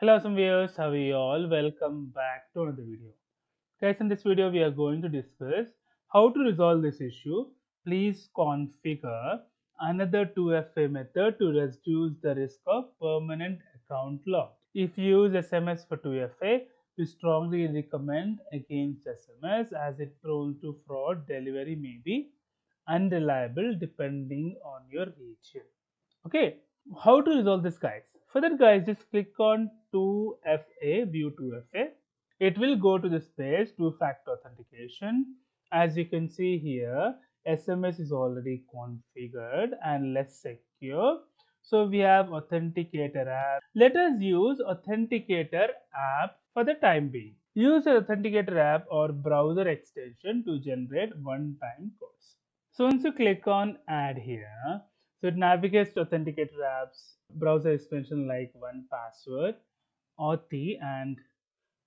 Hello awesome viewers, how are you all? Welcome back to another video. Guys, in this video we are going to discuss how to resolve this issue. Please configure another 2FA method to reduce the risk of permanent account lock. If you use SMS for 2FA, we strongly recommend against SMS as it prone to fraud. Delivery may be unreliable depending on your region. Okay, how to resolve this, guys? For that, guys, just click on 2FA, view 2FA. It will go to this page, two-factor authentication. As you can see here, SMS is already configured and less secure. So we have Authenticator app. Let us use Authenticator app for the time being. Use the Authenticator app or browser extension to generate one-time codes. So once you click on add here, so it navigates to Authenticator apps, browser extension like 1Password, Auth, and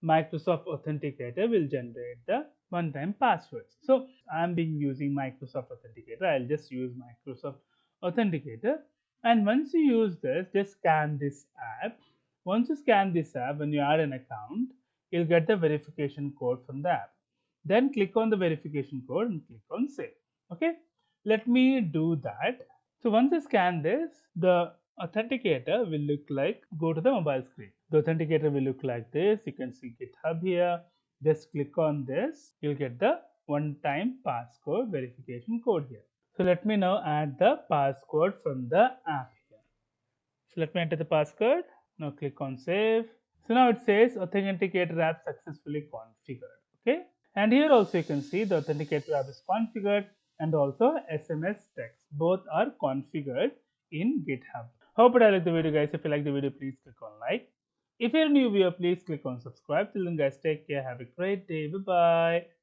Microsoft Authenticator will generate the one-time passwords. So I'm being using Microsoft Authenticator. I'll just use Microsoft Authenticator. And once you use this, just scan this app. Once you scan this app, when you add an account, you'll get the verification code from the app. Then click on the verification code and click on save. Okay, let me do that. So once you scan this, the authenticator will look like, go to the mobile screen. The authenticator will look like this. You can see GitHub here. Just click on this. You'll get the one-time passcode verification code here. So let me now add the passcode from the app here. So let me enter the passcode. Now click on save. So now it says Authenticator app successfully configured. Okay. And here also you can see the Authenticator app is configured and also SMS text. Both are configured in GitHub. Hope you like the video, guys. If you like the video, please click on like. If you're a new viewer, please click on subscribe. Till then, guys, take care. Have a great day. Bye bye.